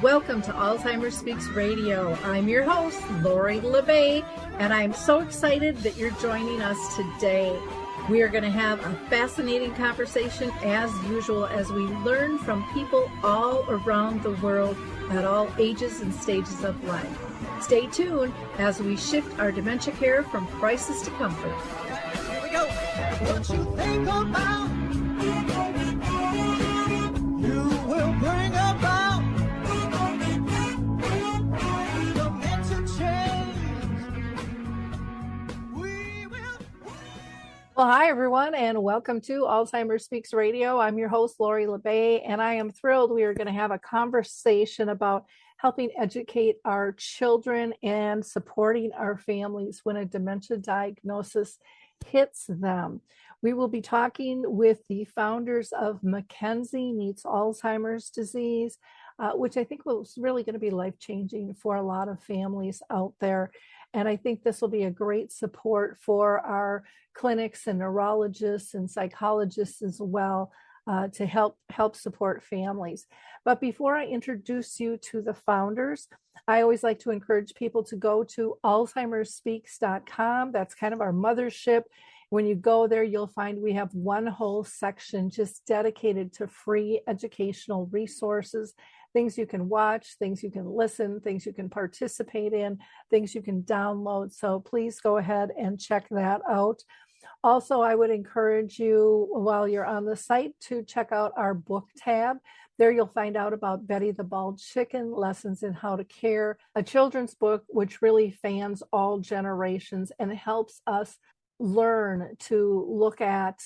Welcome to Alzheimer Speaks Radio. I'm your host, Lori LeBay, and I'm so excited that you're joining us today. We are going to have a fascinating conversation as usual as we learn from people all around the world at all ages and stages of life. Stay tuned as we shift our dementia care from crisis to comfort. Here we go. What you think about, you will bring about dementia change. We will. Well, hi, everyone, and welcome to Alzheimer Speaks Radio. I'm your host, Lori LeBay, and I am thrilled we are going to have a conversation about helping educate our children and supporting our families when a dementia diagnosis hits them. We will be talking with the founders of Mackenzie Meets Alzheimer's Disease, which I think was really going to be life-changing for a lot of families out there. And I think this will be a great support for our clinics and neurologists and psychologists as well, to help support families. But before I introduce you to the founders, I always like to encourage people to go to alzheimerspeaks.com. That's kind of our mothership. When you go there, you'll find we have one whole section just dedicated to free educational resources, things you can watch, things you can listen, things you can participate in, things you can download. So please go ahead and check that out. Also, I would encourage you while you're on the site to check out our book tab. There you'll find out about Betty the Bald Chicken, Lessons in How to Care, a children's book which really fans all generations and helps us learn to look at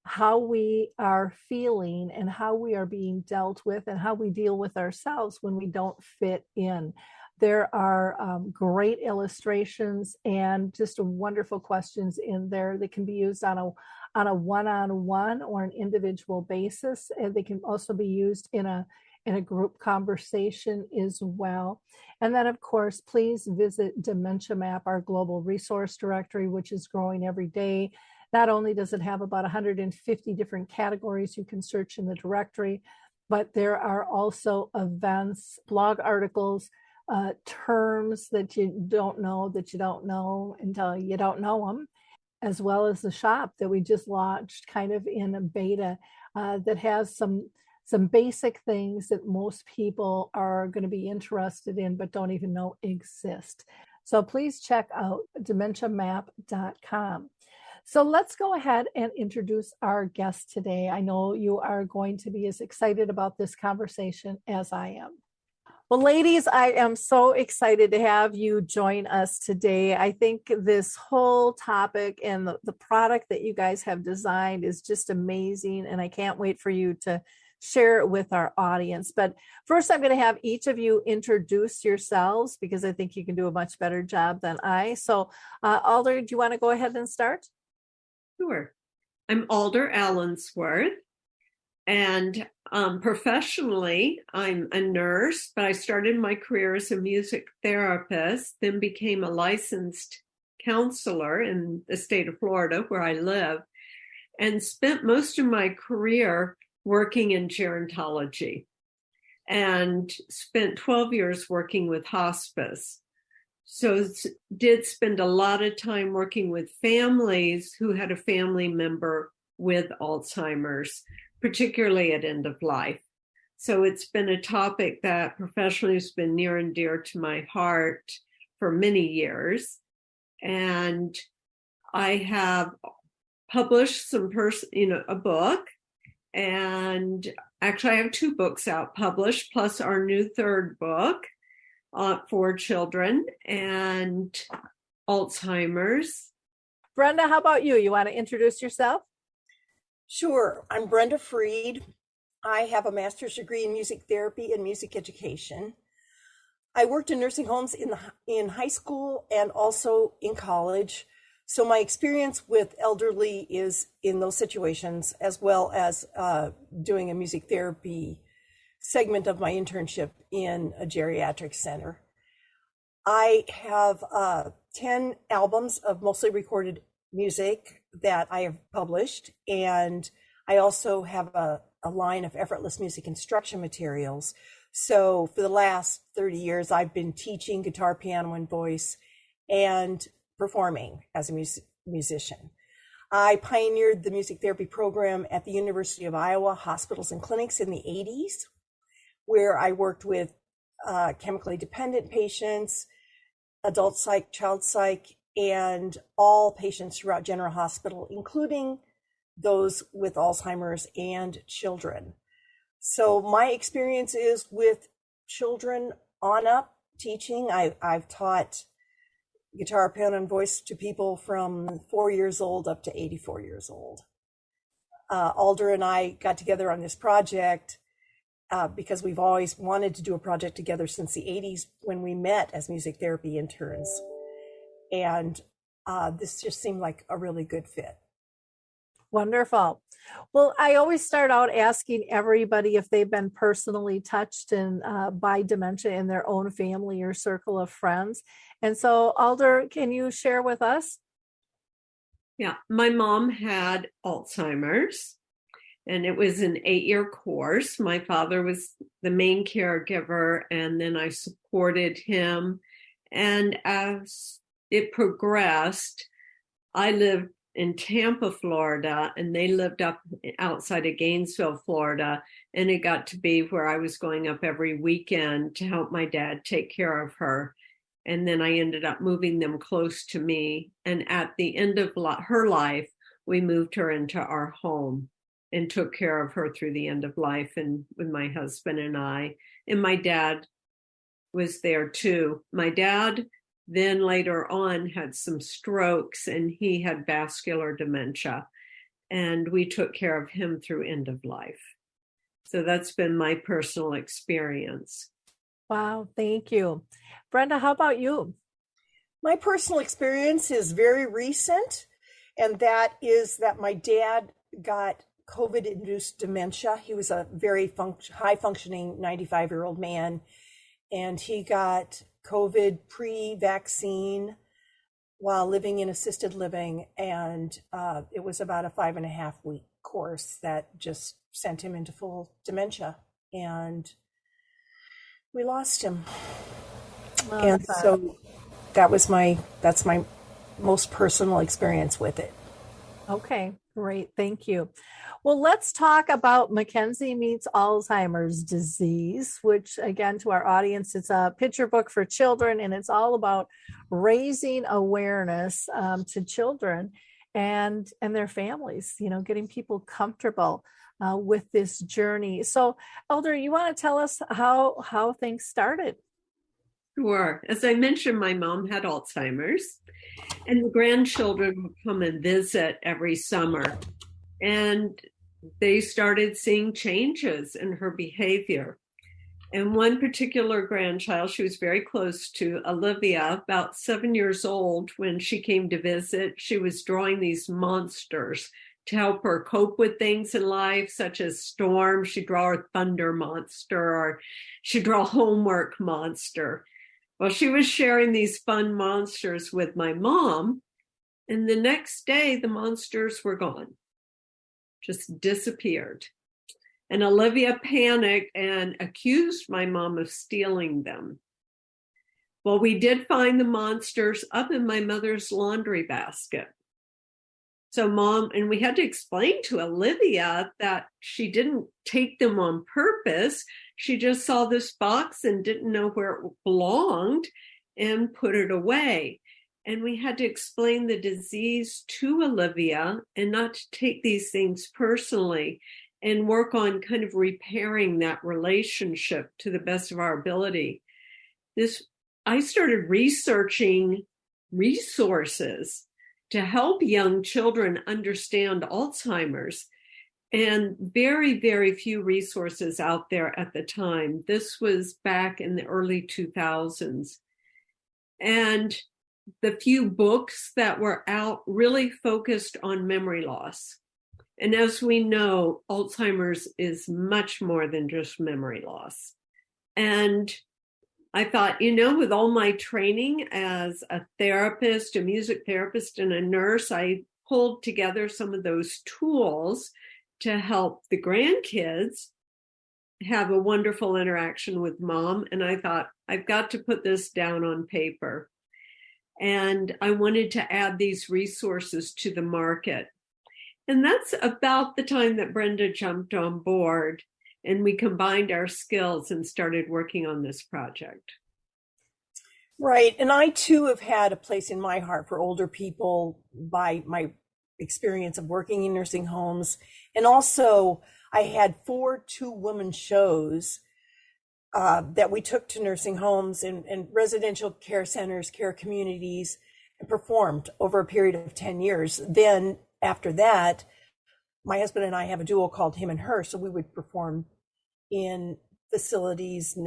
how we are feeling and how we are being dealt with and how we deal with ourselves when we don't fit in. There are great illustrations and just wonderful questions in there that can be used on a one-on-one or an individual basis, and they can also be used in a group conversation as well. And then, of course, please visit Dementia Map, our global resource directory, which is growing every day. Not only does it have about 150 different categories you can search in the directory, but there are also events, blog articles, terms that you don't know until you don't know them, as well as the shop that we just launched kind of in a beta that has some basic things that most people are going to be interested in but don't even know exist. So please check out dementiamap.com. So let's go ahead and introduce our guest today. I know you are going to be as excited about this conversation as I am. Well, ladies, I am so excited to have you join us today. I think this whole topic and the product that you guys have designed is just amazing, and I can't wait for you to share it with our audience. But first, I'm going to have each of you introduce yourselves because I think you can do a much better job than I. So, Alder, do you want to go ahead and start? Sure. I'm Alder Allensworth, and professionally, I'm a nurse, but I started my career as a music therapist, then became a licensed counselor in the state of Florida, where I live, and spent most of my career working in gerontology, and spent 12 years working with hospice. So did spend a lot of time working with families who had a family member with Alzheimer's, particularly at end of life. So it's been a topic that professionally has been near and dear to my heart for many years. And I have published a book, and actually I have 2 books out published, plus our new 3rd book for children and Alzheimer's. Brenda, how about you? You want to introduce yourself? Sure. I'm Brenda Freed. I have a master's degree in music therapy and music education. I worked in nursing homes in high school and also in college. So my experience with elderly is in those situations, as well as doing a music therapy segment of my internship in a geriatric center. I have 10 albums of mostly recorded music that I have published, and I also have a line of effortless music instruction materials. So for the last 30 years, I've been teaching guitar, piano, and voice and performing as a musician. I pioneered the music therapy program at the University of Iowa Hospitals and Clinics in the 80s, where I worked with chemically dependent patients, adult psych, child psych, and all patients throughout General Hospital, including those with Alzheimer's and children. So my experience is with children on up teaching. I've taught guitar, piano, and voice to people from 4 years old up to 84 years old. Alder and I got together on this project because we've always wanted to do a project together since the 80s when we met as music therapy interns. And this just seemed like a really good fit. Wonderful. Well, I always start out asking everybody if they've been personally touched by dementia in their own family or circle of friends. And so, Alder, can you share with us? Yeah, my mom had Alzheimer's, and it was an 8-year course. My father was the main caregiver, and then I supported him. And as it progressed, I lived in Tampa, Florida, and they lived up outside of Gainesville, Florida. And it got to be where I was going up every weekend to help my dad take care of her. And then I ended up moving them close to me. And at the end of her life, we moved her into our home and took care of her through the end of life, and with my husband and I. And my dad was there too. My dad then later on had some strokes, and he had vascular dementia, and we took care of him through end of life. So that's been my personal experience. Wow, thank you. Brenda, how about you? My personal experience is very recent, and that is that my dad got COVID-induced dementia. He was a very high-functioning 95-year-old man, and he got COVID pre-vaccine while living in assisted living. And it was about a 5.5-week course that just sent him into full dementia. And we lost him. And so that's my most personal experience with it. Okay, great. Thank you. Well, let's talk about Mackenzie Meets Alzheimer's Disease, which, again, to our audience, it's a picture book for children, and it's all about raising awareness to children and their families, getting people comfortable with this journey. So, Alder, you want to tell us how things started? Sure. As I mentioned, my mom had Alzheimer's, and the grandchildren would come and visit every summer. And they started seeing changes in her behavior. And one particular grandchild, she was very close to, Olivia, about 7 years old, when she came to visit, she was drawing these monsters to help her cope with things in life, such as storms. She'd draw a thunder monster, or she'd draw a homework monster. Well, she was sharing these fun monsters with my mom, and the next day the monsters were gone, just disappeared. And Olivia panicked and accused my mom of stealing them. Well, we did find the monsters up in my mother's laundry basket. So and we had to explain to Olivia that she didn't take them on purpose. She just saw this box and didn't know where it belonged and put it away. And we had to explain the disease to Olivia and not to take these things personally, and work on kind of repairing that relationship to the best of our ability. I started researching resources to help young children understand Alzheimer's, and very, very few resources out there at the time. This was back in the early 2000s. And the few books that were out really focused on memory loss. And as we know, Alzheimer's is much more than just memory loss. And I thought, with all my training as a therapist, a music therapist, and a nurse, I pulled together some of those tools to help the grandkids. have a wonderful interaction with Mom. And I thought, I've got to put this down on paper. And I wanted to add these resources to the market. And that's about the time that Brenda jumped on board, and we combined our skills and started working on this project. Right. And I too have had a place in my heart for older people by my experience of working in nursing homes. And also, I had 4 two-woman shows that we took to nursing homes and residential care centers, care communities, and performed over a period of 10 years. Then after that, my husband and I have a duo called Him and Her, so we would perform in facilities,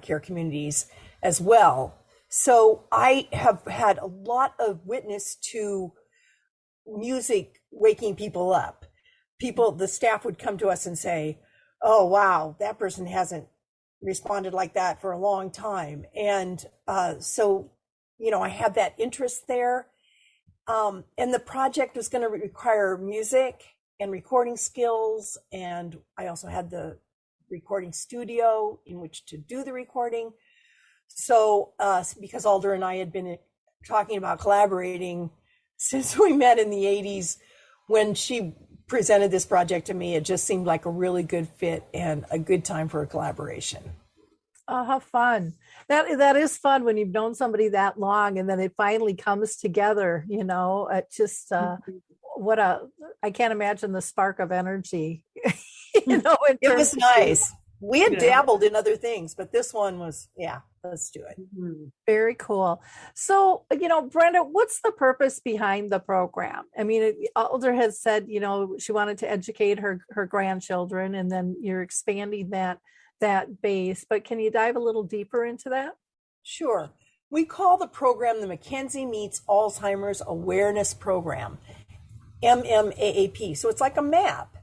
care communities as well. So I have had a lot of witness to music waking people up. The staff would come to us and say, oh, wow, that person hasn't responded like that for a long time. And so, I had that interest there. And the project was going to require music and recording skills. And I also had the recording studio in which to do the recording. So because Alder and I had been talking about collaborating since we met in the 80s, when she presented this project to me, it just seemed like a really good fit and a good time for a collaboration. Oh, how fun. That is fun when you've known somebody that long and then it finally comes together, it just, I can't imagine the spark of energy, It was nice. We had dabbled in other things, but this one was, let's do it. Very cool. So, Brenda, what's the purpose behind the program? I mean, Alder has said, she wanted to educate her grandchildren, and then you're expanding that base, but can you dive a little deeper into that? Sure. We call the program the Mackenzie Meets Alzheimer's Awareness Program, MMAAP. So it's like a map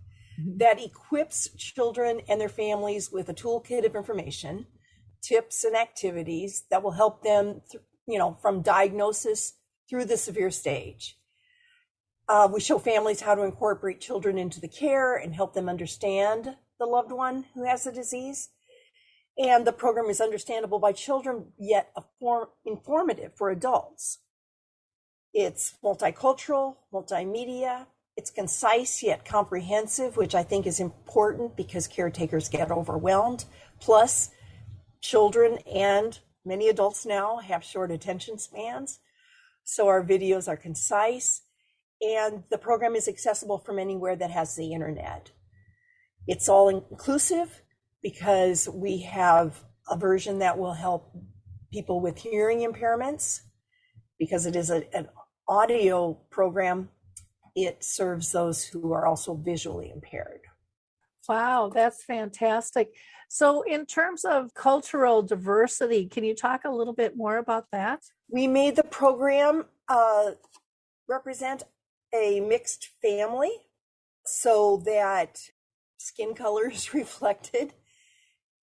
that equips children and their families with a toolkit of information, tips and activities that will help them, from diagnosis through the severe stage. We show families how to incorporate children into the care and help them understand the loved one who has the disease. And the program is understandable by children, yet informative for adults. It's multicultural, multimedia. It's concise yet comprehensive, which I think is important because caretakers get overwhelmed. Plus, children and many adults now have short attention spans. So our videos are concise, and the program is accessible from anywhere that has the internet. It's all inclusive because we have a version that will help people with hearing impairments. Because it is an audio program, it serves those who are also visually impaired. Wow, that's fantastic. So in terms of cultural diversity, can you talk a little bit more about that? We made the program represent a mixed family so that skin color is reflected.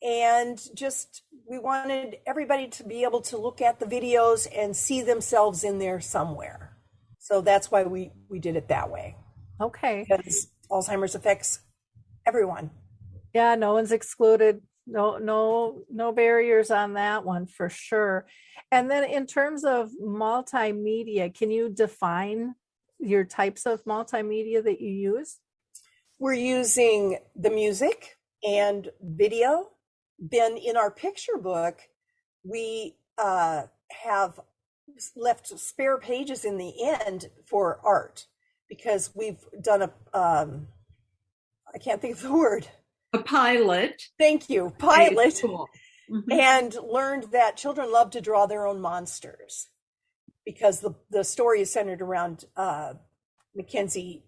And just, we wanted everybody to be able to look at the videos and see themselves in there somewhere. So that's why we did it that way. Okay. Because Alzheimer's affects everyone. Yeah, no one's excluded. No barriers on that one for sure. And then in terms of multimedia, can you define your types of multimedia that you use? We're using the music and video. Then in our picture book, we have left spare pages in the end for art because we've done I can't think of the word. A pilot. Thank you. Pilot. Cool. Mm-hmm. And learned that children love to draw their own monsters because the story is centered around Mackenzie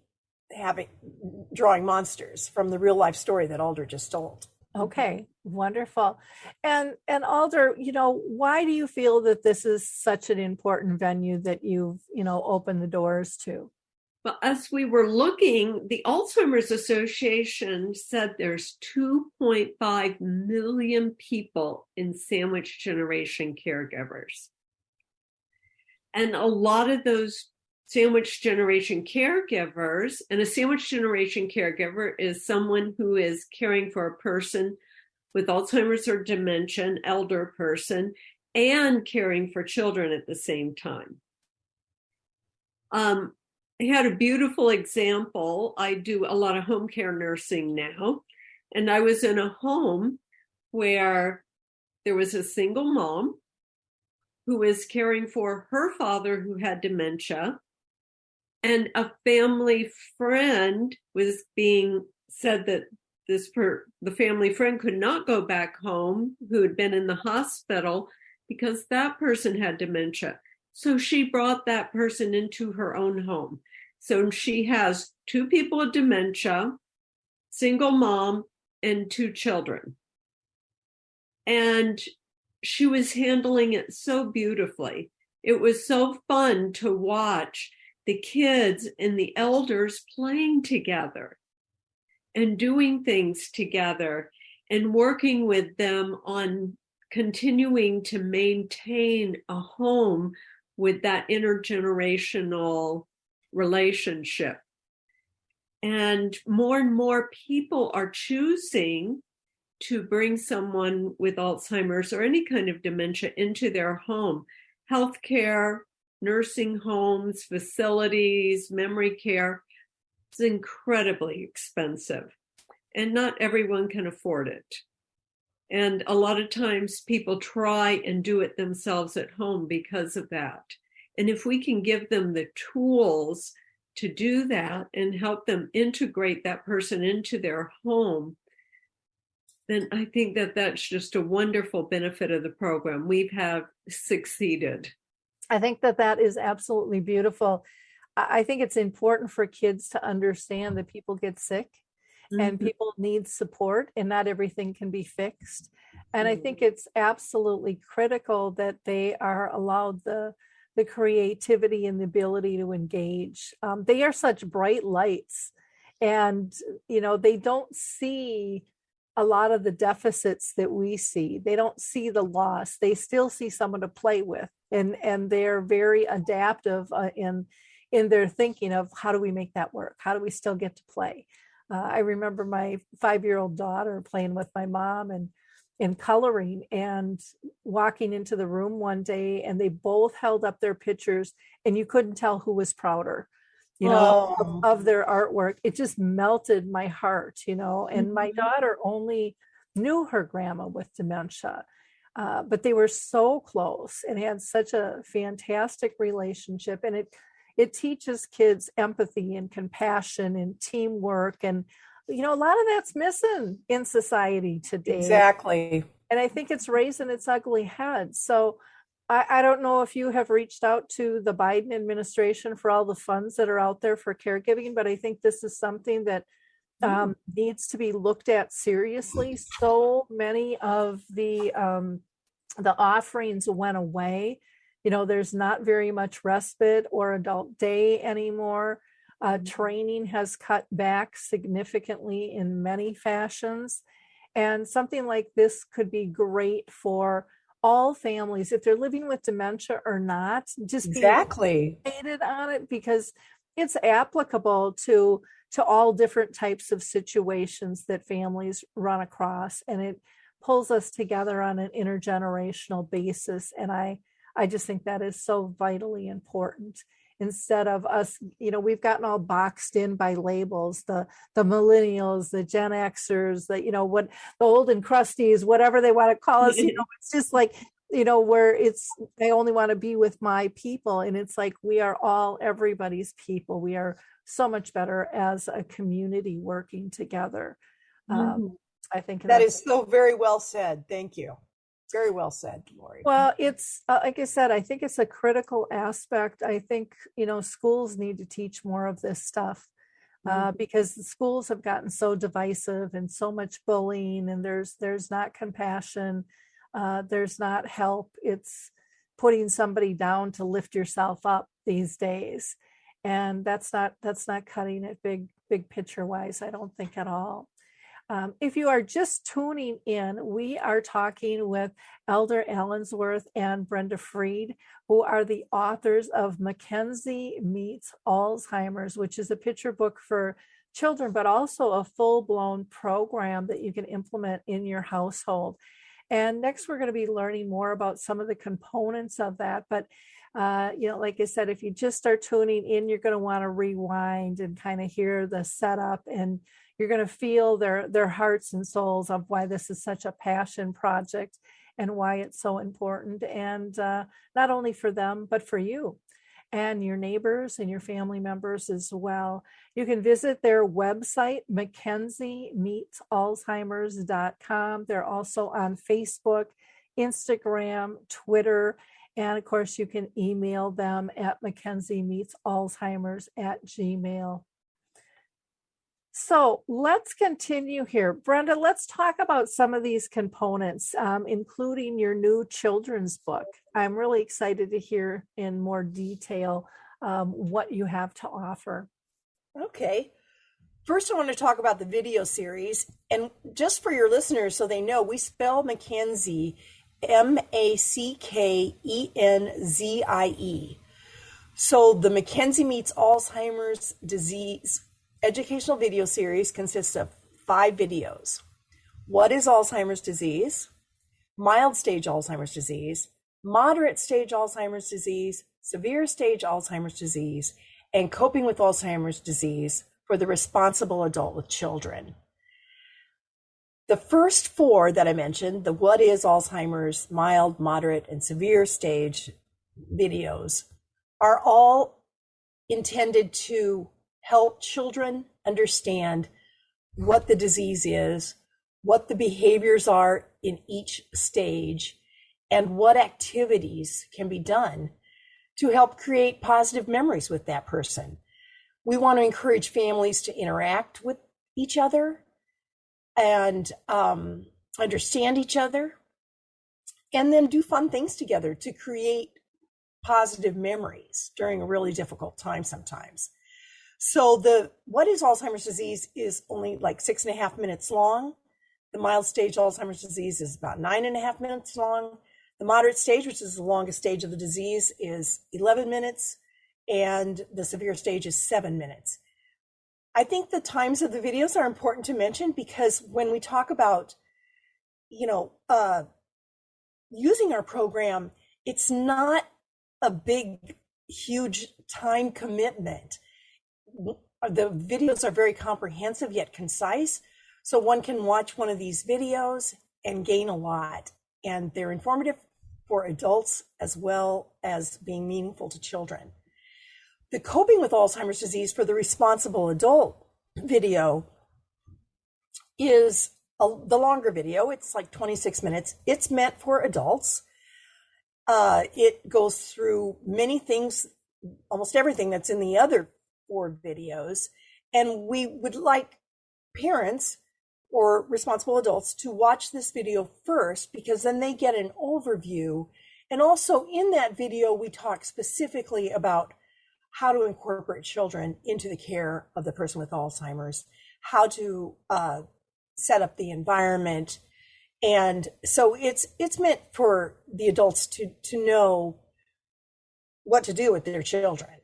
drawing monsters from the real life story that Alder just told. Okay, wonderful. And Alder, why do you feel that this is such an important venue that you've, opened the doors to? Well, as we were looking, the Alzheimer's Association said there's 2.5 million people in sandwich generation caregivers. And a lot of those sandwich generation caregivers, and a sandwich generation caregiver is someone who is caring for a person with Alzheimer's or dementia, an elder person, and caring for children at the same time. I had a beautiful example. I do a lot of home care nursing now, and I was in a home where there was a single mom who was caring for her father who had dementia, and a family friend was being said that the family friend could not go back home, who had been in the hospital, because that person had dementia. So she brought that person into her own home. So she has 2 people with dementia, single mom, and 2 children. And she was handling it so beautifully. It was so fun to watch the kids and the elders playing together and doing things together and working with them on continuing to maintain a home with that intergenerational relationship. And more people are choosing to bring someone with Alzheimer's or any kind of dementia into their home. Healthcare, nursing homes, facilities, memory care, it's incredibly expensive, and not everyone can afford it. And a lot of times people try and do it themselves at home because of that. And if we can give them the tools to do that and help them integrate that person into their home, then I think that that's just a wonderful benefit of the program. We have succeeded. I think that is absolutely beautiful. I think it's important for kids to understand that people get sick and people need support, and not everything can be fixed. And I think it's absolutely critical that they are allowed the creativity and the ability to engage. They are such bright lights, and they don't see a lot of the deficits that we see. They don't see the loss. They still see someone to play with, and they're very adaptive in their thinking of, how do we make that work? How do we still get to play? I remember my 5-year-old daughter playing with my mom and coloring, and walking into the room one day, and they both held up their pictures, and you couldn't tell who was prouder, of their artwork. It just melted my heart, and my daughter only knew her grandma with dementia, but they were so close and had such a fantastic relationship. And it teaches kids empathy and compassion and teamwork. And, a lot of that's missing in society today. Exactly. And I think it's raising its ugly head. So I don't know if you have reached out to the Biden administration for all the funds that are out there for caregiving, but I think this is something that needs to be looked at seriously. So many of the offerings went away. There's not very much respite or adult day anymore. Training has cut back significantly in many fashions. And something like this could be great for all families, if they're living with dementia or not, just exactly be educated on it, because it's applicable to all different types of situations that families run across. And it pulls us together on an intergenerational basis. And I just think that is so vitally important. Instead of us, we've gotten all boxed in by labels, the millennials, the Gen Xers, what the old and crusties, whatever they want to call us, it's just like, where it's, I only want to be with my people. And it's like, we are all everybody's people. We are so much better as a community working together. I think that is so very well said. Thank you. Very well said, Lori. Well, it's like I said, I think it's a critical aspect. I think, schools need to teach more of this stuff because the schools have gotten so divisive and so much bullying, and there's not compassion. There's not help. It's putting somebody down to lift yourself up these days. And that's not cutting it big picture wise, I don't think at all. If you are just tuning in, we are talking with Alder Allensworth and Brenda Freed, who are the authors of Mackenzie Meets Alzheimer's, which is a picture book for children, but also a full-blown program that you can implement in your household. And next, we're going to be learning more about some of the components of that. But, like I said, if you just start tuning in, you're going to want to rewind and kind of hear the setup, and you're going to feel their hearts and souls of why this is such a passion project and why it's so important. And not only for them, but for you and your neighbors and your family members as well. You can visit their website, MackenzieMeetsAlzheimers.com. They're also on Facebook, Instagram, Twitter, and of course you can email them at MackenzieMeetsAlzheimers@gmail.com. So let's continue here. Brenda, let's talk about some of these components, including your new children's book. I'm really excited to hear in more detail what you have to offer. Okay. First, I want to talk about the video series. And just for your listeners, so they know, we spell Mackenzie, Mackenzie. So the Mackenzie Meets Alzheimer's Disease educational video series consists of 5 videos. What is Alzheimer's disease? Mild stage Alzheimer's disease, moderate stage Alzheimer's disease, severe stage Alzheimer's disease, and coping with Alzheimer's disease for the responsible adult with children. The first 4 that I mentioned, the what is Alzheimer's, mild, moderate, and severe stage videos, are all intended to help children understand what the disease is, what the behaviors are in each stage, and what activities can be done to help create positive memories with that person. We want to encourage families to interact with each other and understand each other, and then do fun things together to create positive memories during a really difficult time sometimes. So the what is Alzheimer's disease is only like 6.5 minutes long. The mild stage Alzheimer's disease is about 9.5 minutes long. The moderate stage, which is the longest stage of the disease, is 11 minutes. And the severe stage is 7 minutes. I think the times of the videos are important to mention because when we talk about, using our program, it's not a big, huge time commitment. The videos are very comprehensive yet concise. So one can watch one of these videos and gain a lot. And they're informative for adults as well as being meaningful to children. The Coping with Alzheimer's Disease for the Responsible Adult video is the longer video. It's like 26 minutes. It's meant for adults. It goes through many things, almost everything that's in the other 4 videos. And we would like parents or responsible adults to watch this video first, because then they get an overview. And also in that video, we talk specifically about how to incorporate children into the care of the person with Alzheimer's, how to set up the environment. And so it's meant for the adults to know what to do with their children.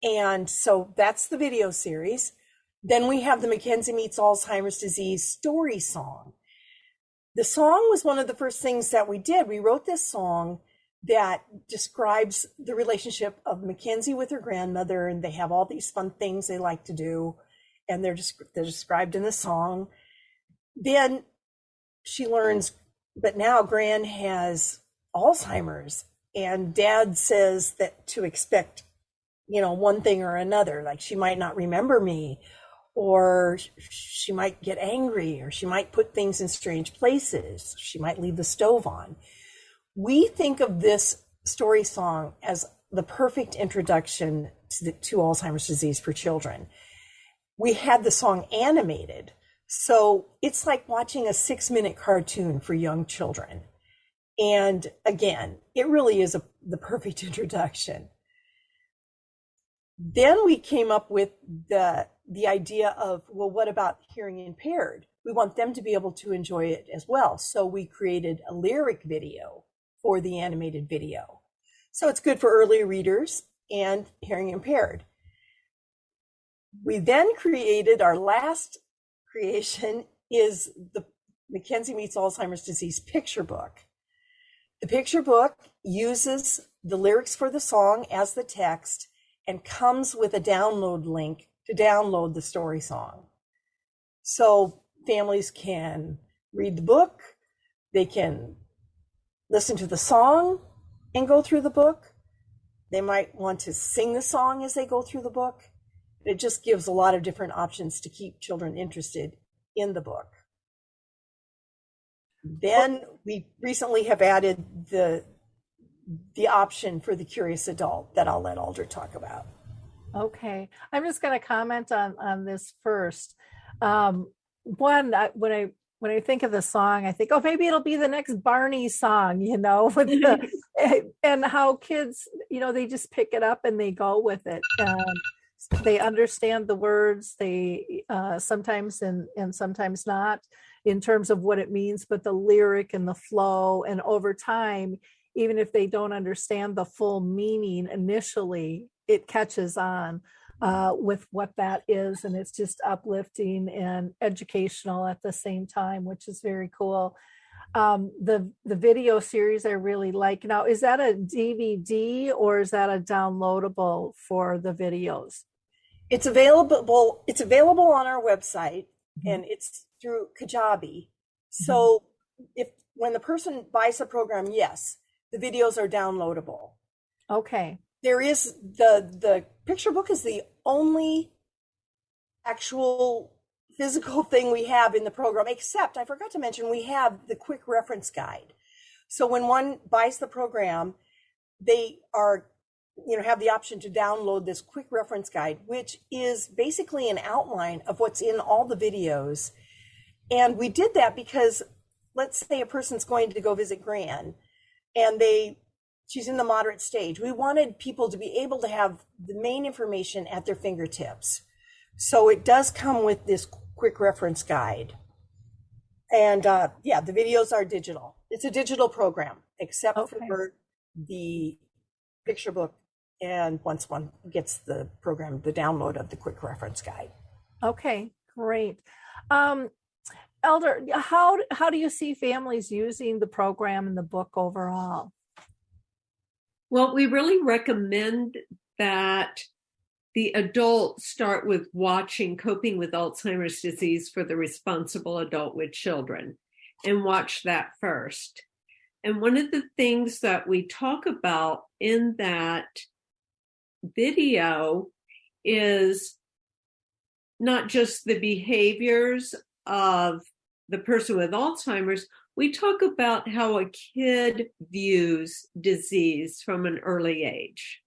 And so that's the video series. Then we have the Mackenzie Meets Alzheimer's Disease story song. The song was one of the first things that we did. We wrote this song that describes the relationship of Mackenzie with her grandmother, and they have all these fun things they like to do, and they're described in the song. Then she learns, but now Gran has Alzheimer's, and Dad says that to expect, one thing or another, like she might not remember me, or she might get angry, or she might put things in strange places. She might leave the stove on. We think of this story song as the perfect introduction to Alzheimer's disease for children. We had the song animated, so it's like watching a 6-minute cartoon for young children. And again, it really is the perfect introduction. Then we came up with the idea of, well, what about hearing impaired? We want them to be able to enjoy it as well. So we created a lyric video for the animated video. So it's good for early readers and hearing impaired. We then created our last creation is the Mackenzie Meets Alzheimer's Disease picture book. The picture book uses the lyrics for the song as the text and comes with a download link to download the story song. So families can read the book, they can listen to the song and go through the book. They might want to sing the song as they go through the book. It just gives a lot of different options to keep children interested in the book. Then we recently have added the option for the curious adult that I'll let Alder talk about. Okay, I'm just going to comment on this first. When I think of the song, I think, oh, maybe it'll be the next Barney song, with the, and how kids, they just pick it up and they go with it. They understand the words, they sometimes and sometimes not in terms of what it means, but the lyric and the flow, and over time, even if they don't understand the full meaning initially, it catches on with what that is, and it's just uplifting and educational at the same time, which is very cool. The video series I really like. Now, is that a DVD or is that a downloadable for the videos? It's available on our website, and it's through Kajabi. So when the person buys the program, yes, the videos are downloadable. Okay. There is the picture book is the only actual physical thing we have in the program, except I forgot to mention we have the quick reference guide. So when one buys the program, they are have the option to download this quick reference guide, which is basically an outline of what's in all the videos. And we did that because, let's say a person's going to go visit Gran and she's in the moderate stage. We wanted people to be able to have the main information at their fingertips. So it does come with this quick reference guide. And the videos are digital. It's a digital program, except for the picture book. And once one gets the program, the download of the quick reference guide. Okay, great. Alder, how do you see families using the program and the book overall? Well, we really recommend that the adults start with watching Coping with Alzheimer's Disease for the Responsible Adult with Children and watch that first. And one of the things that we talk about in that video is not just the behaviors of the person with Alzheimer's. We talk about how a kid views disease from an early age,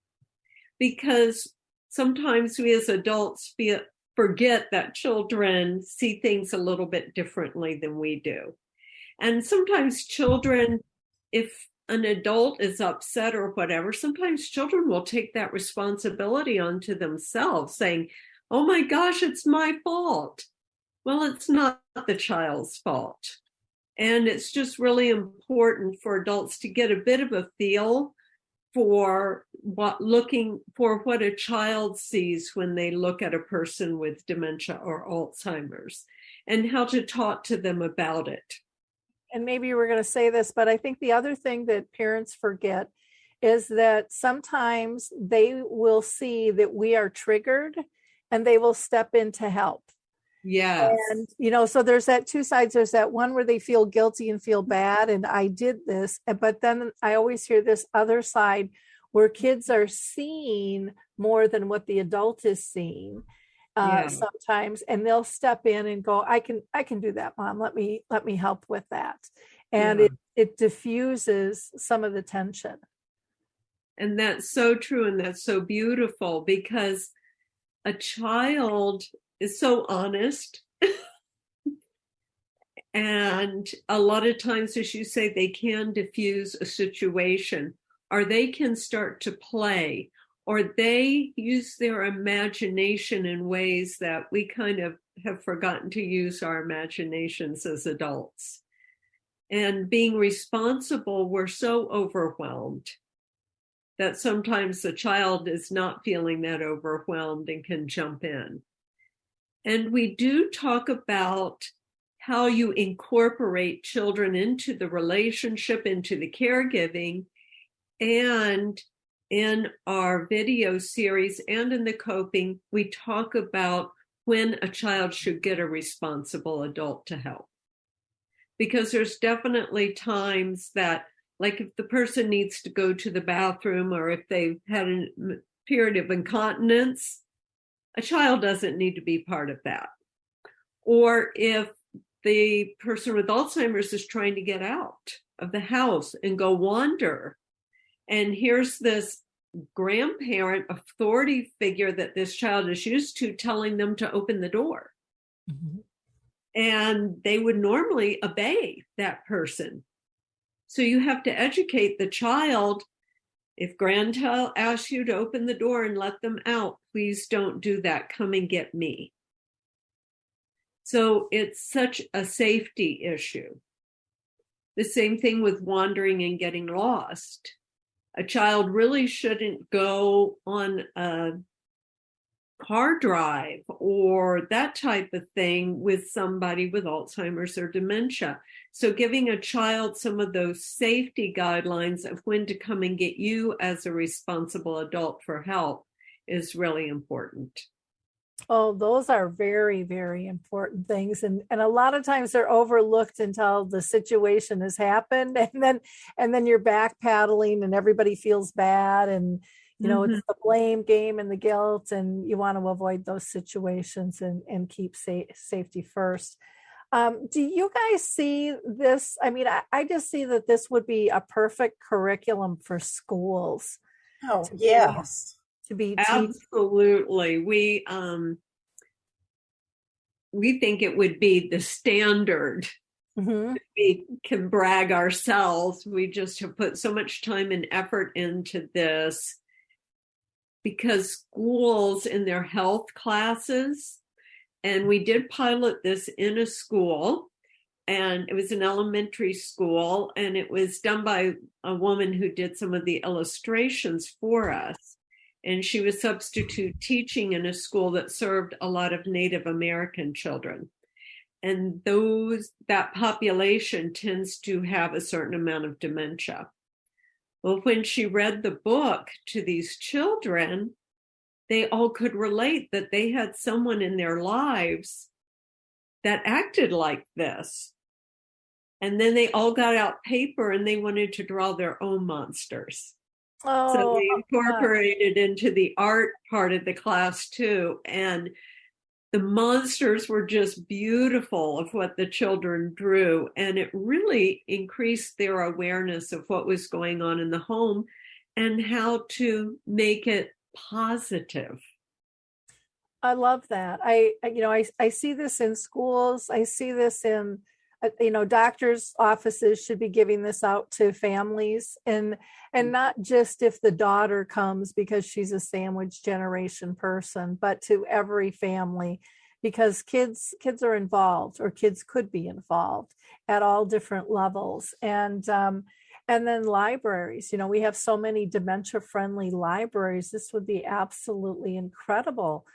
because sometimes we as adults forget that children see things a little bit differently than we do. And sometimes children, if an adult is upset or whatever, sometimes children will take that responsibility onto themselves, saying, oh my gosh, it's my fault. Well, it's not the child's fault. And it's just really important for adults to get a bit of a feel for what a child sees when they look at a person with dementia or Alzheimer's, and how to talk to them about it. And maybe you were going to say this, but I think the other thing that parents forget is that sometimes they will see that we are triggered and they will step in to help. Yes. And, so there's that two sides. There's that one where they feel guilty and feel bad, and I did this. But then I always hear this other side where kids are seeing more than what the adult is seeing. Sometimes, and they'll step in and go, I can do that, Mom. Let me help with that. And it diffuses some of the tension. And that's so true. And that's so beautiful, because a child is so honest. And a lot of times, as you say, they can diffuse a situation, or they can start to play, or they use their imagination in ways that we kind of have forgotten to use our imaginations as adults. And being responsible, we're so overwhelmed that sometimes the child is not feeling that overwhelmed and can jump in. And we do talk about how you incorporate children into the relationship, into the caregiving. And in our video series and in the coping, we talk about when a child should get a responsible adult to help. Because there's definitely times that, like if the person needs to go to the bathroom or if they've had a period of incontinence, a child doesn't need to be part of that. Or if the person with Alzheimer's is trying to get out of the house and go wander, and here's this grandparent authority figure that this child is used to telling them to open the door. Mm-hmm. And they would normally obey that person. So you have to educate the child. If grandchild asks you to open the door and let them out, please don't do that. Come and get me. So it's such a safety issue. The same thing with wandering and getting lost. A child really shouldn't go on a car drive or that type of thing with somebody with Alzheimer's or dementia. So giving a child some of those safety guidelines of when to come and get you as a responsible adult for help is really important. Oh, those are very, very important things. And a lot of times they're overlooked until the situation has happened. And then you're back paddling and everybody feels bad. And, you know, it's the blame game and the guilt. And you want to avoid those situations and keep safety first. Do you guys see this? I mean, I just see that this would be a perfect curriculum for schools. Oh, yes. To be absolutely. We think it would be the standard. Mm-hmm. We can brag ourselves. We just have put so much time and effort into this because schools in their health classes, and we did pilot this in a school, and it was an elementary school, and it was done by a woman who did some of the illustrations for us. And she was substitute teaching in a school that served a lot of Native American children. And that population tends to have a certain amount of dementia. Well, when she read the book to these children, they all could relate that they had someone in their lives that acted like this. And then they all got out paper and they wanted to draw their own monsters. Oh, so we incorporated into the art part of the class too. And the monsters were just beautiful of what the children drew. And it really increased their awareness of what was going on in the home and how to make it positive. I love that. I see this in schools. I see this in doctors' offices should be giving this out to families and not just if the daughter comes because she's a sandwich generation person, but to every family, because kids are involved, or kids could be involved at all different levels. And then libraries, we have so many dementia-friendly libraries. This would be absolutely incredible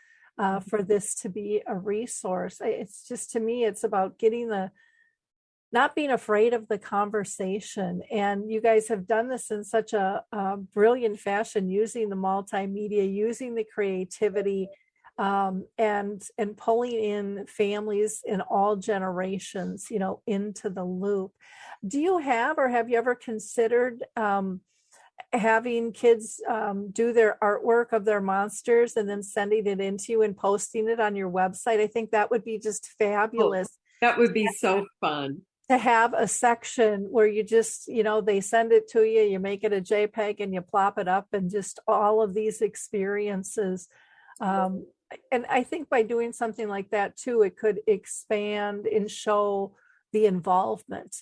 for this to be a resource. It's just, to me, it's about not being afraid of the conversation. And you guys have done this in such a brilliant fashion, using the multimedia, using the creativity, and pulling in families in all generations, into the loop. Do you have, or have you ever considered having kids do their artwork of their monsters and then sending it into you and posting it on your website? I think that would be just fabulous. Oh, that would be so fun. To have a section where you just, they send it to you, you make it a JPEG and you plop it up, and just all of these experiences. And I think by doing something like that too, it could expand and show the involvement.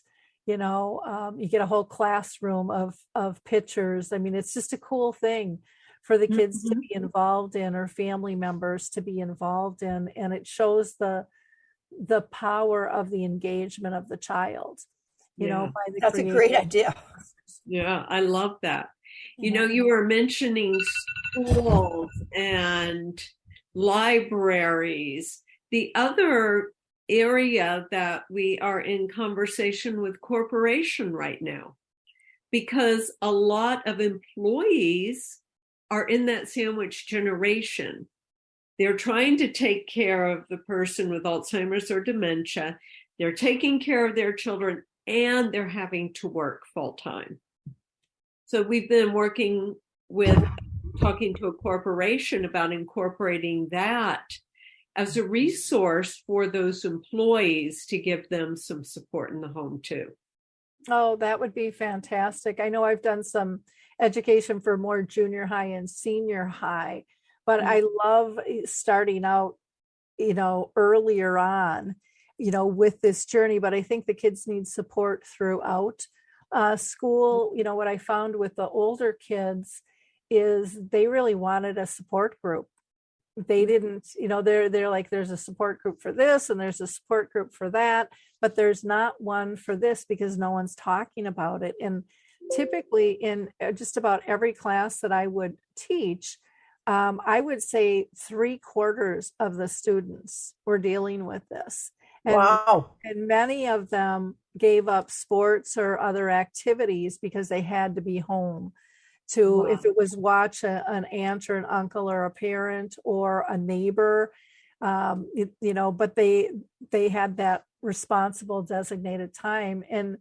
You get a whole classroom of pictures. I mean, it's just a cool thing for the kids to be involved in, or family members to be involved in. And it shows the power of the engagement of the child, by the That's a great idea. Yeah, I love that. You were mentioning schools and libraries. The other area that we are in conversation with corporation right now, because a lot of employees are in that sandwich generation. They're trying to take care of the person with Alzheimer's or dementia. They're taking care of their children, and they're having to work full time. So we've been talking to a corporation about incorporating that as a resource for those employees to give them some support in the home too. Oh, that would be fantastic. I know I've done some education for more junior high and senior high, but I love starting out, earlier on, with this journey. But I think the kids need support throughout school. What I found with the older kids is they really wanted a support group. They didn't, they're like, there's a support group for this and there's a support group for that, but there's not one for this because no one's talking about it. And typically in just about every class that I would teach, I would say 3/4 of the students were dealing with this. And, Wow. and many of them gave up sports or other activities because they had to be home to, Wow. if it was watch an aunt or an uncle or a parent or a neighbor, but they had that responsible designated time. And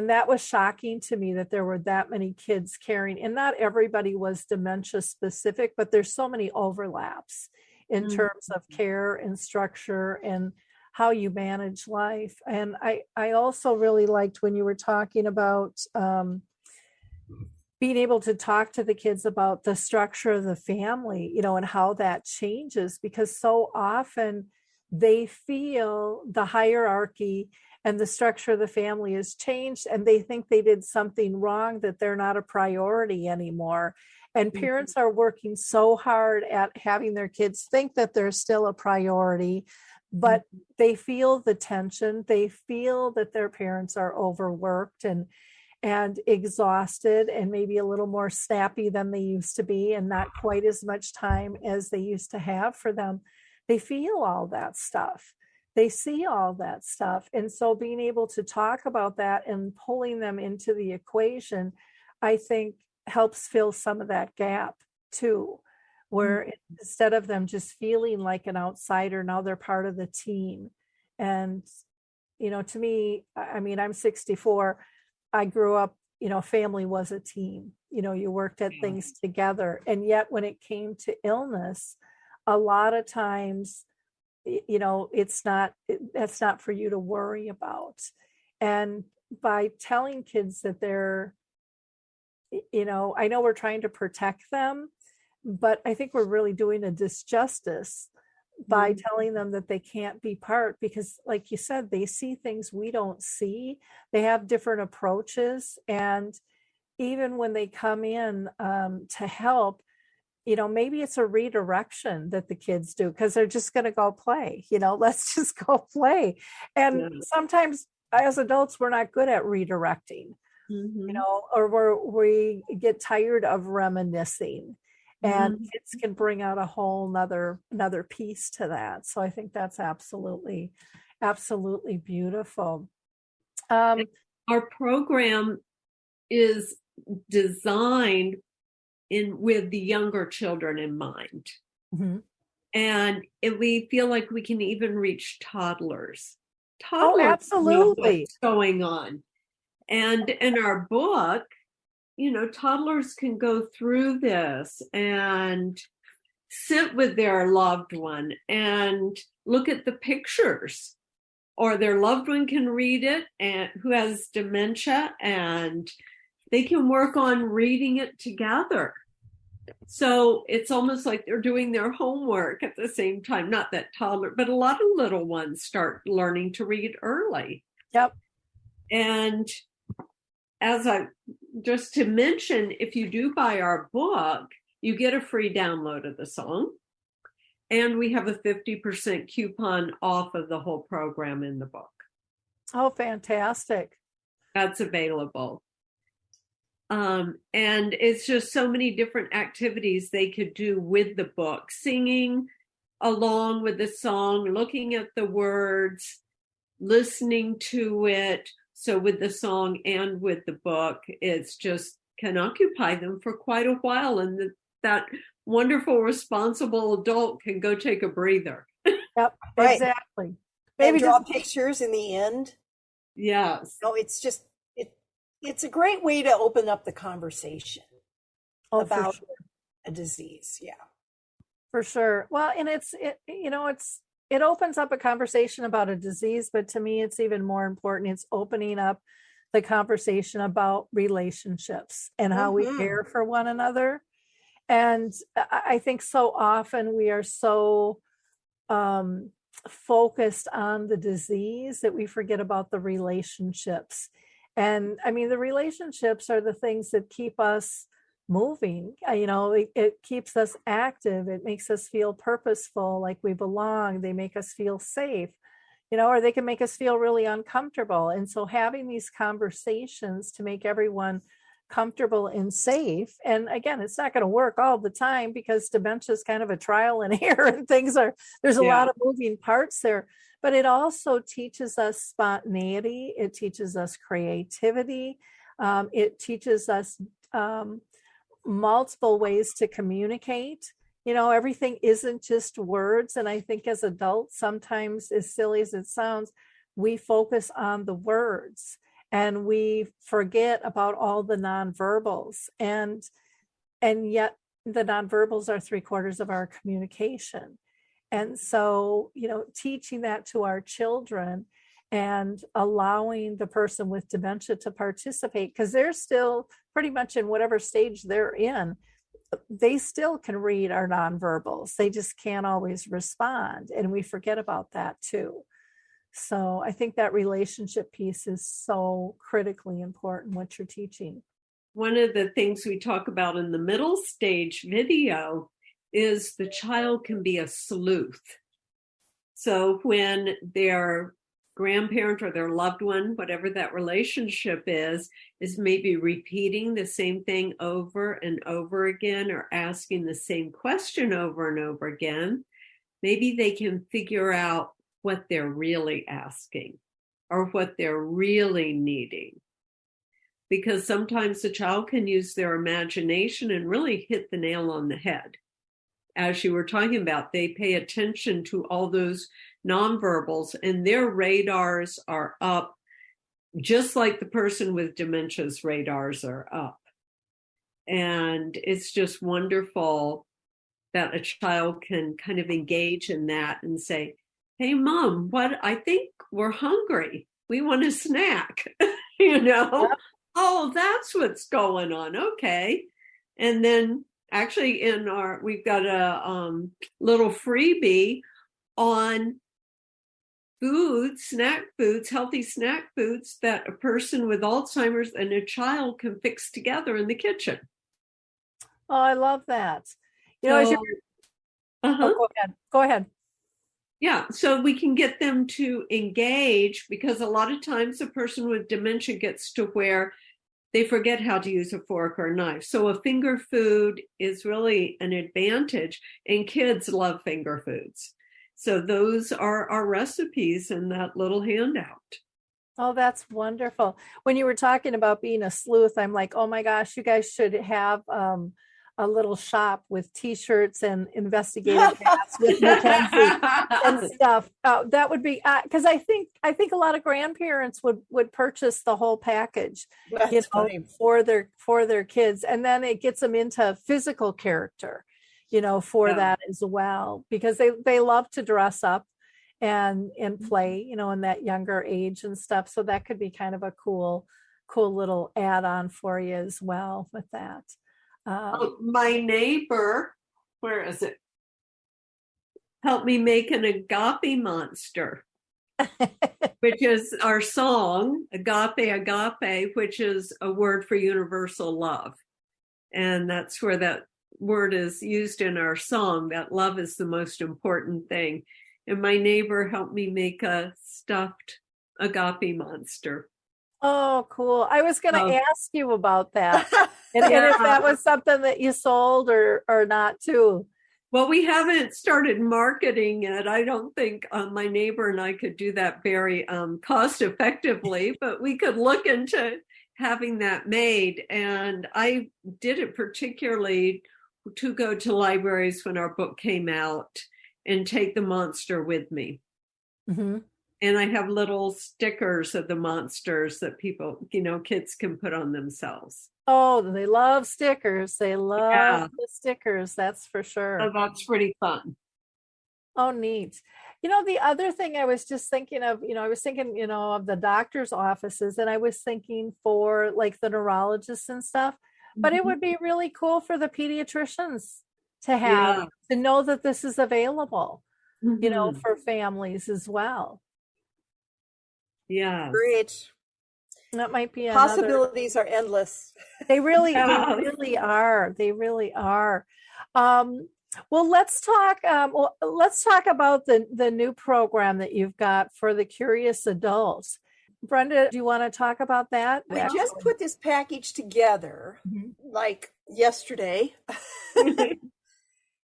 that was shocking to me that there were that many kids caring, and not everybody was dementia specific, but there's so many overlaps in terms of care and structure and how you manage life. And I also really liked when you were talking about being able to talk to the kids about the structure of the family, and how that changes, because so often they feel the hierarchy and the structure of the family has changed, and they think they did something wrong, that they're not a priority anymore. And parents are working so hard at having their kids think that they're still a priority, but they feel the tension. They feel that their parents are overworked and exhausted and maybe a little more snappy than they used to be, and not quite as much time as they used to have for them. They feel all that stuff. They see all that stuff. And so being able to talk about that and pulling them into the equation, I think helps fill some of that gap too, where instead of them just feeling like an outsider, now they're part of the team. And, to me, I mean, I'm 64. I grew up, family was a team. You worked at things together. And yet when it came to illness, a lot of times, that's not for you to worry about. And by telling kids that they're, I know we're trying to protect them, but I think we're really doing a disjustice by telling them that they can't be part, because like you said, they see things we don't see. They have different approaches. And even when they come in to help, maybe it's a redirection that the kids do because they're just going to go play, let's just go play. And sometimes as adults, we're not good at redirecting, or we get tired of reminiscing. And kids can bring out a whole another piece to that. So I think that's absolutely beautiful. Our program is designed with the younger children in mind. And we feel like we can even reach toddlers. Toddlers absolutely. Know what's going on. And in our book, toddlers can go through this and sit with their loved one and look at the pictures, or their loved one can read it, and who has dementia, and they can work on reading it together. So it's almost like they're doing their homework at the same time. Not that toddler, but a lot of little ones start learning to read early. Yep. And just to mention, if you do buy our book, you get a free download of the song. And we have a 50% coupon off of the whole program in the book. Oh, fantastic. That's available. And it's just so many different activities they could do with the book. Singing, along with the song, looking at the words, listening to it. So with the song and with the book, it's just can occupy them for quite a while. And that wonderful, responsible adult can go take a breather. Yep, Right. exactly. And Maybe draw just pictures in the end. Yes. No, it's just it's a great way to open up the conversation about a disease. Yeah. For sure. Well, and it opens up a conversation about a disease, but to me, it's even more important. It's opening up the conversation about relationships and how we care for one another. And I think so often we are so focused on the disease that we forget about the relationships. And I mean, the relationships are the things that keep us moving. It keeps us active. It makes us feel purposeful, like we belong. They make us feel safe, or they can make us feel really uncomfortable. And so having these conversations to make everyone comfortable and safe. And again, it's not going to work all the time because dementia is kind of a trial and error and there's a lot of moving parts there, but it also teaches us spontaneity. It teaches us creativity. It teaches us multiple ways to communicate. Everything isn't just words. And I think as adults, sometimes, as silly as it sounds, we focus on the words and we forget about all the nonverbals. And yet the nonverbals are 3/4 of our communication. And so, teaching that to our children and allowing the person with dementia to participate, because they're still pretty much in whatever stage they're in, they still can read our nonverbals. They just can't always respond. And we forget about that too. So I think that relationship piece is so critically important, what you're teaching. One of the things we talk about in the middle stage video is the child can be a sleuth. So when their grandparent or their loved one, whatever that relationship is maybe repeating the same thing over and over again or asking the same question over and over again, maybe they can figure out what they're really asking or what they're really needing. Because sometimes the child can use their imagination and really hit the nail on the head. As you were talking about, they pay attention to all those nonverbals and their radars are up, just like the person with dementia's radars are up. And it's just wonderful that a child can kind of engage in that and say, hey, Mom, I think we're hungry. We want a snack, Yep. Oh, that's what's going on. Okay. And then actually we've got a little freebie on healthy snack foods that a person with Alzheimer's and a child can fix together in the kitchen. Oh, I love that. Go ahead. Yeah, so we can get them to engage, because a lot of times a person with dementia gets to where they forget how to use a fork or a knife. So a finger food is really an advantage, and kids love finger foods. So those are our recipes in that little handout. Oh, that's wonderful. When you were talking about being a sleuth, I'm like, oh my gosh, you guys should have a little shop with T-shirts and investigative hats with Mackenzie and stuff. That would be because I think a lot of grandparents would purchase the whole package, for their kids, and then it gets them into physical character, that as well, because they love to dress up and play, in that younger age and stuff. So that could be kind of a cool little add-on for you as well with that. My neighbor, where is it? Helped me make an agape monster, which is our song, agape, which is a word for universal love. And that's where that word is used in our song, that love is the most important thing. And my neighbor helped me make a stuffed agape monster. Oh, cool. I was going to ask you about that. And if that was something that you sold or not too. Well, we haven't started marketing it. I don't think my neighbor and I could do that very cost effectively, but we could look into having that made. And I did it particularly to go to libraries when our book came out and take the monster with me. Mm-hmm. And I have little stickers of the monsters that people, kids can put on themselves. Oh, they love stickers. They love Yeah. the stickers. That's for sure. So that's pretty fun. Oh, neat. The other thing I was just thinking of, I was thinking, of the doctor's offices, and I was thinking for like the neurologists and stuff, but it would be really cool for the pediatricians to have, to know that this is available, for families as well. Yeah. Great. That might be possibilities are endless. They really are. They really are. Well, let's talk about the new program that you've got for the curious adults. Brenda, do you want to talk about that? We just put this package together like yesterday.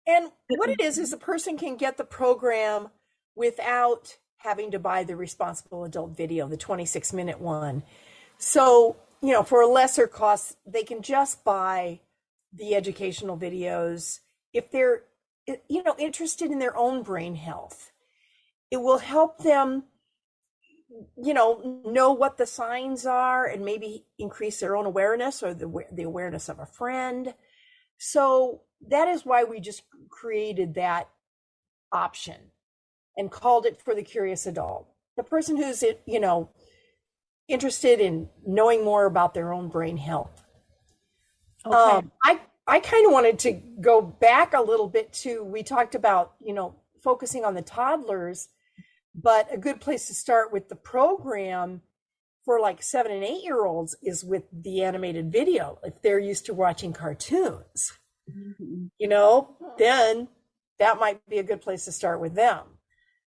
And what it is a person can get the program without having to buy the responsible adult video, the 26-minute one. So, for a lesser cost, they can just buy the educational videos if they're, interested in their own brain health. It will help them, know what the signs are and maybe increase their own awareness or the awareness of a friend. So that is why we just created that option and called it for the curious adult. The person who's, interested in knowing more about their own brain health. Okay. I kind of wanted to go back a little bit to, we talked about, focusing on the toddlers, but a good place to start with the program for like 7 and 8 year olds is with the animated video. If they're used to watching cartoons, then that might be a good place to start with them.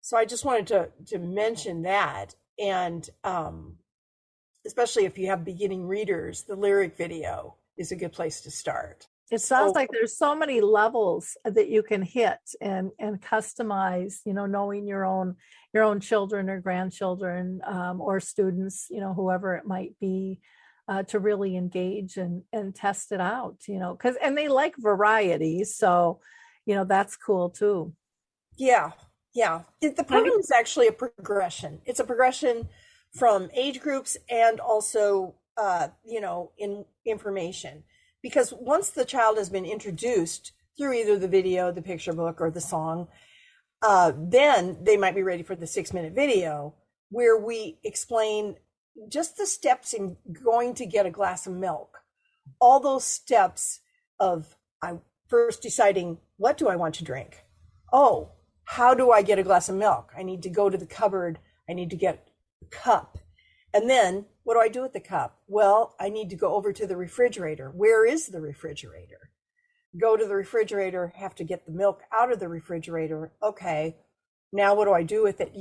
So I just wanted to mention that. And especially if you have beginning readers, the lyric video is a good place to start. It sounds like there's so many levels that you can hit and customize, knowing your own children or grandchildren or students, whoever it might be, to really engage and test it out, and they like variety. So, that's cool too. Yeah. The program is actually a progression. It's a progression from age groups and also, in information. Because once the child has been introduced through either the video, the picture book, or the song, then they might be ready for the 6-minute video where we explain just the steps in going to get a glass of milk. All those steps of first deciding, what do I want to drink? Oh, how do I get a glass of milk? I need to go to the cupboard. I need to get a cup. And then what do I do with the cup? Well, I need to go over to the refrigerator. Where is the refrigerator? Go to the refrigerator, have to get the milk out of the refrigerator. Okay, now what do I do with it?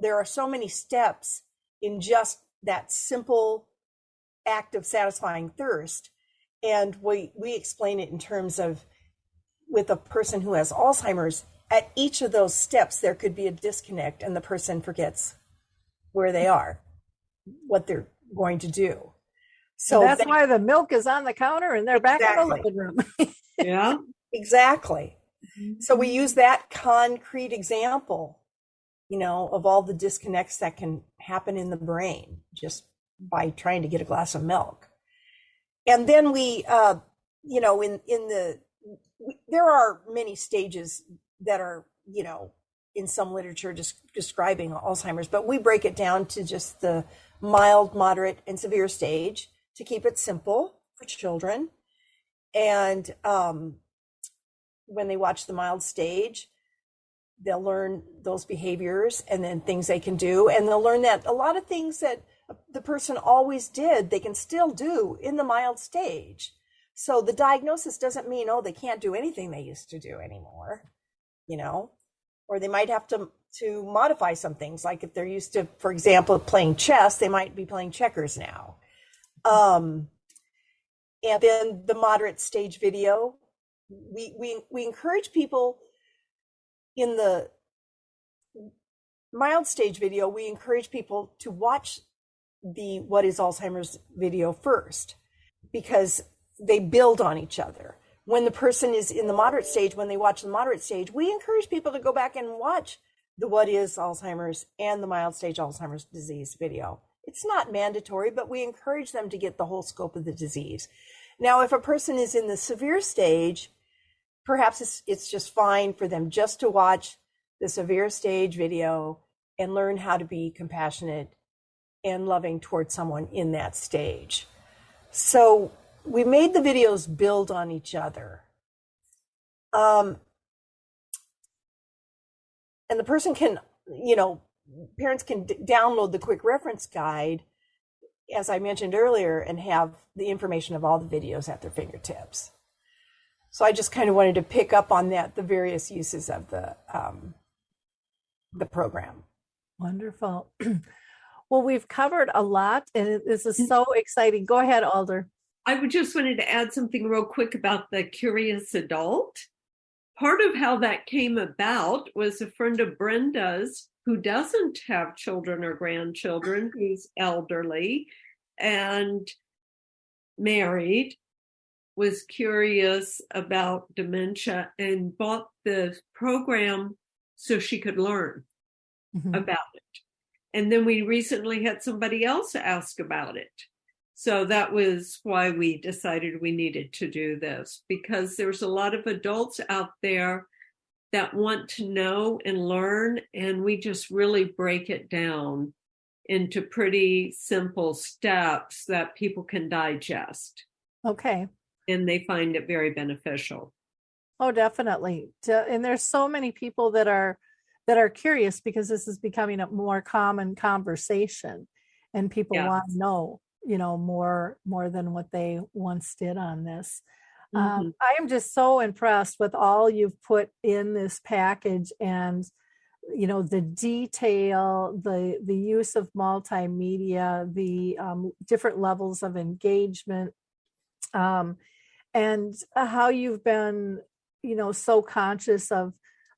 There are so many steps in just that simple act of satisfying thirst. And we explain it in terms of, with a person who has Alzheimer's, at each of those steps, there could be a disconnect and the person forgets where they are, what they're going to do. So that's why the milk is on the counter and they're back in the living room. Yeah, exactly. So we use that concrete example, of all the disconnects that can happen in the brain just by trying to get a glass of milk. And then we, there are many stages that are, in some literature just describing Alzheimer's, but we break it down to just the mild, moderate, and severe stage to keep it simple for children. And when they watch the mild stage, they'll learn those behaviors and then things they can do. And they'll learn that a lot of things that the person always did, they can still do in the mild stage. So the diagnosis doesn't mean, they can't do anything they used to do anymore, or they might have to modify some things. Like if they're used to, for example, playing chess, they might be playing checkers now. And then the moderate stage video, we encourage people in the mild stage video, we encourage people to watch the What is Alzheimer's video first, because they build on each other. When the person is in the moderate stage, when they watch the moderate stage, we encourage people to go back and watch the What is Alzheimer's and the mild stage Alzheimer's disease video. It's not mandatory, but we encourage them to get the whole scope of the disease. Now, if a person is in the severe stage, perhaps it's just fine for them just to watch the severe stage video and learn how to be compassionate and loving towards someone in that stage. So we made the videos build on each other. And the person can, parents can download the quick reference guide, as I mentioned earlier, and have the information of all the videos at their fingertips. So I just kind of wanted to pick up on that, the various uses of the program. Wonderful. Well, we've covered a lot, and this is so exciting. Go ahead, Alder. I just wanted to add something real quick about the curious adult. Part of how that came about was a friend of Brenda's who doesn't have children or grandchildren, who's elderly and married, was curious about dementia and bought the program so she could learn about it. And then we recently had somebody else ask about it. So that was why we decided we needed to do this, because there's a lot of adults out there that want to know and learn, and we just really break it down into pretty simple steps that people can digest. Okay. And they find it very beneficial. Oh, definitely. And there's so many people that are curious, because this is becoming a more common conversation, and people want to know, more than what they once did on this. I am just so impressed with all you've put in this package, and the detail, the use of multimedia, the different levels of engagement, and how you've been so conscious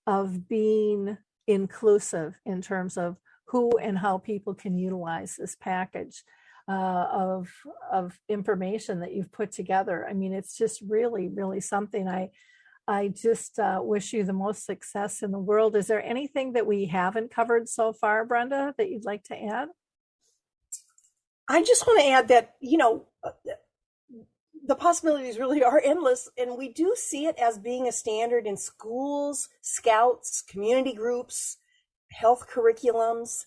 of being inclusive in terms of who and how people can utilize this package of information that you've put together. I mean, it's just really, really something. I just wish you the most success in the world. Is there anything that we haven't covered so far, Brenda, that you'd like to add? I just want to add that, the possibilities really are endless, and we do see it as being a standard in schools, scouts, community groups, health curriculums.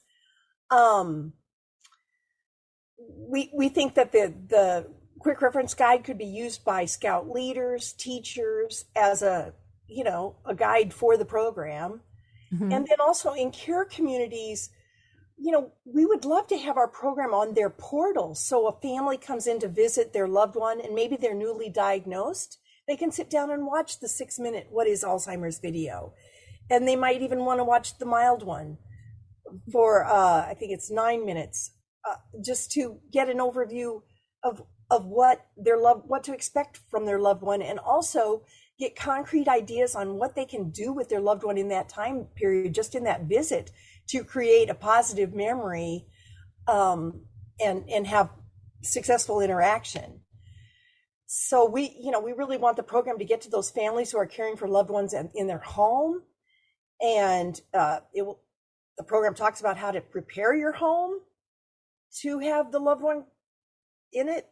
We think that the quick reference guide could be used by scout leaders, teachers, as a guide for the program. And then also in care communities, we would love to have our program on their portal. So a family comes in to visit their loved one, and maybe they're newly diagnosed. They can sit down and watch the 6-minute What is Alzheimer's video. And they might even want to watch the mild one for, I think it's 9 minutes, just to get an overview of what what to expect from their loved one, and also get concrete ideas on what they can do with their loved one in that time period, just in that visit, to create a positive memory and have successful interaction. So we really want the program to get to those families who are caring for loved ones in their home. And the program talks about how to prepare your home to have the loved one in it,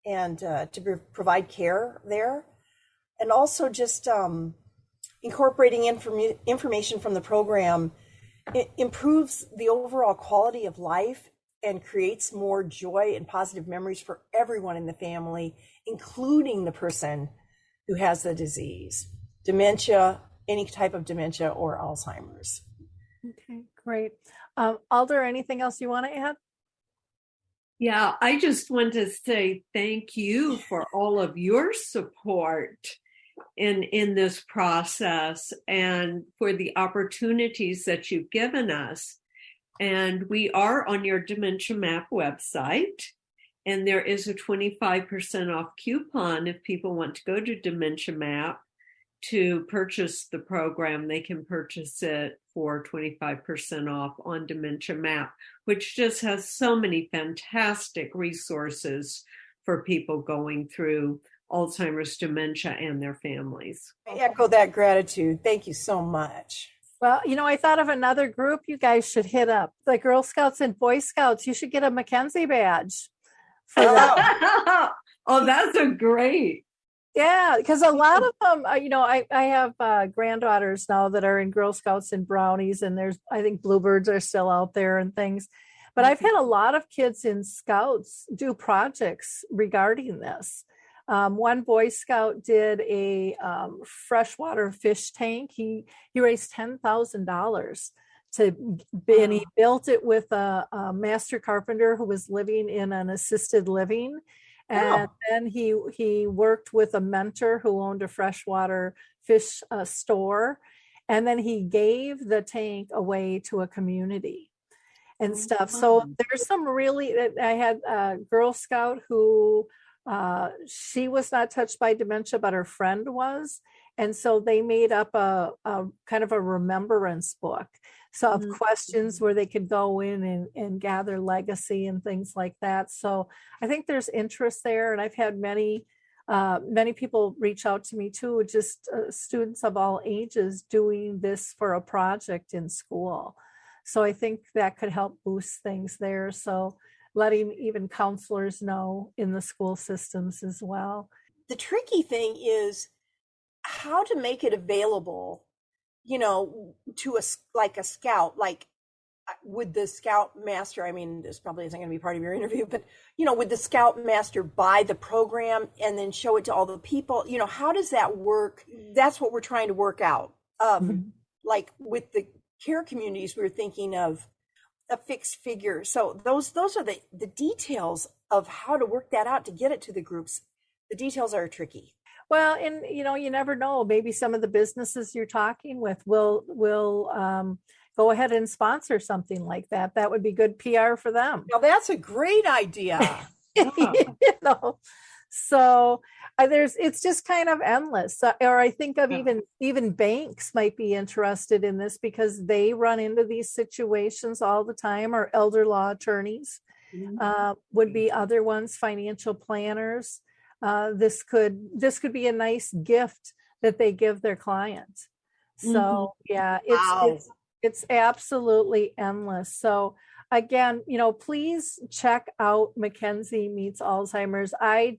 and to provide care there. And also just incorporating information from the program, it improves the overall quality of life and creates more joy and positive memories for everyone in the family, including the person who has the disease, dementia, any type of dementia or Alzheimer's. Okay, great. Alder, anything else you want to add? Yeah, I just want to say thank you for all of your support in this process, and for the opportunities that you've given us. And we are on your Dementia Map website, and there is a 25% off coupon if people want to go to Dementia Map. to purchase the program, they can purchase it for 25% off on Dementia Map, which just has so many fantastic resources for people going through Alzheimer's, dementia, and their families. I echo that gratitude. Thank you so much. Well, I thought of another group you guys should hit up, the Girl Scouts and Boy Scouts. You should get a Mackenzie badge for that. Oh, that's a great. Yeah, because a lot of them, I have granddaughters now that are in Girl Scouts and Brownies, and I think Bluebirds are still out there and things. But I've had a lot of kids in Scouts do projects regarding this. One Boy Scout did a freshwater fish tank. He raised $10,000 and he built it with a master carpenter who was living in an assisted living. And then he worked with a mentor who owned a freshwater fish store. And then he gave the tank away to a community and stuff. So there's some really, I had a Girl Scout who, she was not touched by dementia, but her friend was. And so they made up a kind of a remembrance book. So of questions where they could go in and gather legacy and things like that. So I think there's interest there. And I've had many people reach out to me too, just students of all ages doing this for a project in school. So I think that could help boost things there. So letting even counselors know in the school systems as well. The tricky thing is how to make it available, to a scout, like would the scout master, I mean, this probably isn't going to be part of your interview, but, would the scout master buy the program and then show it to all the people? How does that work? That's what we're trying to work out. Like with the care communities, we were thinking of a fixed figure. So those are the details of how to work that out to get it to the groups. The details are tricky. Well, and you never know. Maybe some of the businesses you're talking with will go ahead and sponsor something like that. That would be good PR for them. Now that's a great idea. So it's just kind of endless. Or I think of even banks might be interested in this because they run into these situations all the time, or elder law attorneys would be other ones, financial planners. This could be a nice gift that they give their clients. So it's absolutely endless. So again, please check out Mackenzie Meets Alzheimer's. I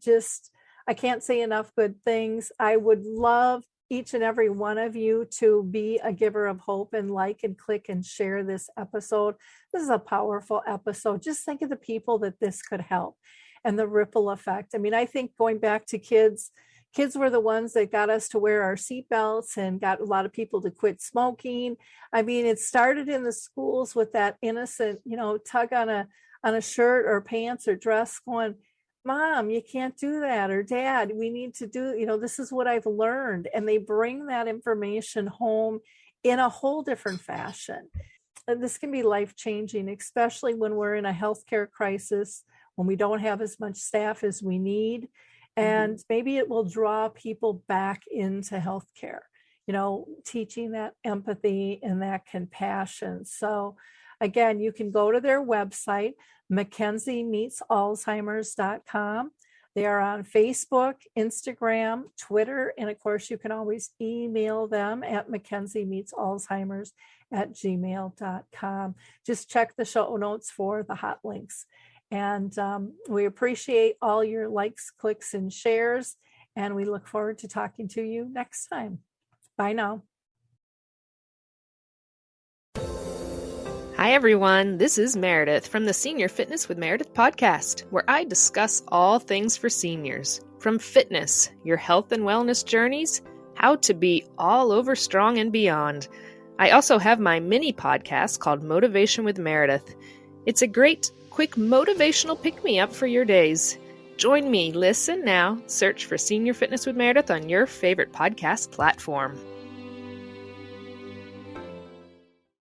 can't say enough good things. I would love each and every one of you to be a giver of hope and like and click and share this episode. This is a powerful episode. Just think of the people that this could help and the ripple effect. I mean, I think going back to kids were the ones that got us to wear our seatbelts and got a lot of people to quit smoking. I mean, it started in the schools with that innocent, tug on a shirt or pants or dress going, Mom, you can't do that. Or Dad, we need to do, this is what I've learned. And they bring that information home in a whole different fashion. This can be life-changing, especially when we're in a healthcare crisis, when we don't have as much staff as we need. And maybe it will draw people back into healthcare, teaching that empathy and that compassion. So again, you can go to their website, MackenzieMeetsAlzheimers.com. They are on Facebook, Instagram, Twitter, and of course, you can always email them at MackenzieMeetsAlzheimers@gmail.com. Just check the show notes for the hot links. And we appreciate all your likes, clicks, and shares. And we look forward to talking to you next time. Bye now. Hi, everyone. This is Meredith from the Senior Fitness with Meredith podcast, where I discuss all things for seniors, from fitness, your health and wellness journeys, how to be all over strong and beyond. I also have my mini podcast called Motivation with Meredith. It's a great, quick motivational pick-me-up for your days. Join me, listen now, search for Senior Fitness with Meredith on your favorite podcast platform.